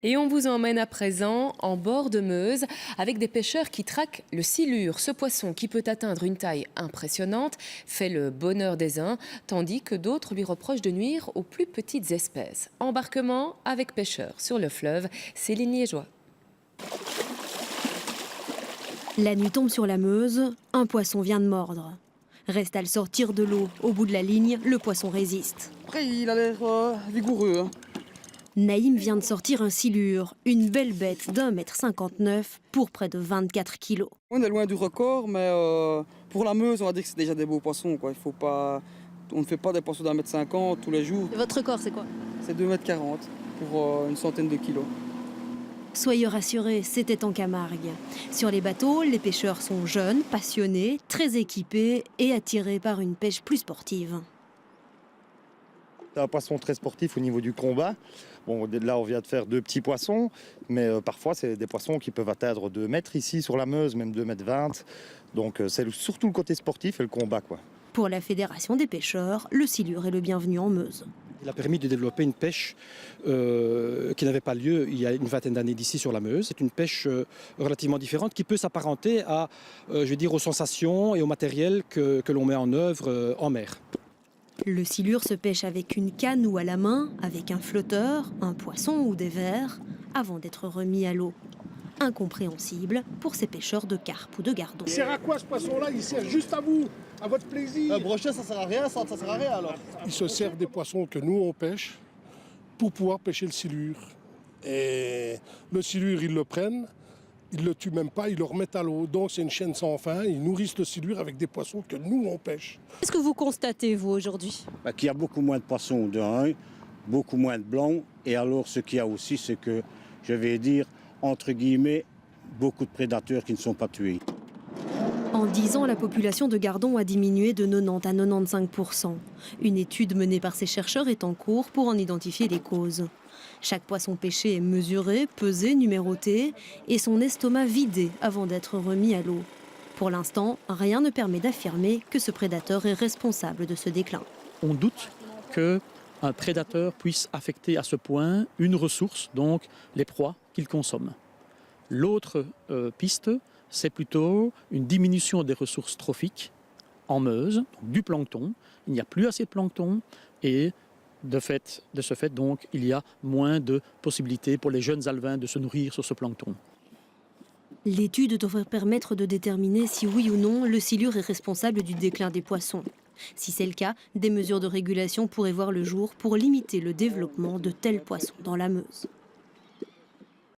Et on vous emmène à présent en bord de Meuse avec des pêcheurs qui traquent le silure. Ce poisson qui peut atteindre une taille impressionnante fait le bonheur des uns, tandis que d'autres lui reprochent de nuire aux plus petites espèces. Embarquement avec pêcheurs sur le fleuve, Céline Liégeois. La nuit tombe sur la Meuse, un poisson vient de mordre. Reste à le sortir de l'eau. Au bout de la ligne, le poisson résiste. Après, il a l'air vigoureux. Hein. Naïm vient de sortir un silure, une belle bête d'1,59 m pour près de 24 kilos. On est loin du record, mais pour la Meuse, on va dire que c'est déjà des beaux poissons. Quoi. On ne fait pas des poissons d'1,50 m tous les jours. Votre record, c'est quoi? C'est 2,40 m pour une centaine de kilos. Soyez rassurés, c'était en Camargue. Sur les bateaux, les pêcheurs sont jeunes, passionnés, très équipés et attirés par une pêche plus sportive. C'est un poisson très sportif au niveau du combat. Bon, là, on vient de faire 2 petits poissons, mais parfois, c'est des poissons qui peuvent atteindre 2 mètres ici sur la Meuse, même 2,20 m. Donc, c'est surtout le côté sportif et le combat, quoi. Pour la Fédération des pêcheurs, le silure est le bienvenu en Meuse. Il a permis de développer une pêche qui n'avait pas lieu il y a une vingtaine d'années d'ici sur la Meuse. C'est une pêche relativement différente qui peut s'apparenter à, aux sensations et au matériel que l'on met en œuvre en mer. Le silure se pêche avec une canne ou à la main, avec un flotteur, un poisson ou des vers, avant d'être remis à l'eau. Incompréhensible pour ces pêcheurs de carpe ou de gardons. Il sert à quoi ce poisson-là? Il sert juste à vous, à votre plaisir. Un brochet, ça sert à rien, ça sert à rien alors. Ils se servent des poissons que nous on pêche pour pouvoir pêcher le silure. Et le silure, ils le prennent, ils le tuent même pas, ils le remettent à l'eau. Donc c'est une chaîne sans fin, ils nourrissent le silure avec des poissons que nous on pêche. Qu'est-ce que vous constatez, vous, aujourd'hui? Qu'il y a beaucoup moins de poissons de 1, beaucoup moins de blancs. Et alors ce qu'il y a aussi, c'est que, je vais dire, entre guillemets, beaucoup de prédateurs qui ne sont pas tués. En 10 ans, la population de gardons a diminué de 90 à 95 %. Une étude menée par ces chercheurs est en cours pour en identifier les causes. Chaque poisson pêché est mesuré, pesé, numéroté et son estomac vidé avant d'être remis à l'eau. Pour l'instant, rien ne permet d'affirmer que ce prédateur est responsable de ce déclin. On doute qu'un prédateur puisse affecter à ce point une ressource, donc les proies qu'il consomme. L'autre piste, c'est plutôt une diminution des ressources trophiques en Meuse, donc du plancton. Il n'y a plus assez de plancton et de ce fait, donc, il y a moins de possibilités pour les jeunes alevins de se nourrir sur ce plancton. L'étude devrait permettre de déterminer si oui ou non le silure est responsable du déclin des poissons. Si c'est le cas, des mesures de régulation pourraient voir le jour pour limiter le développement de tels poissons dans la Meuse.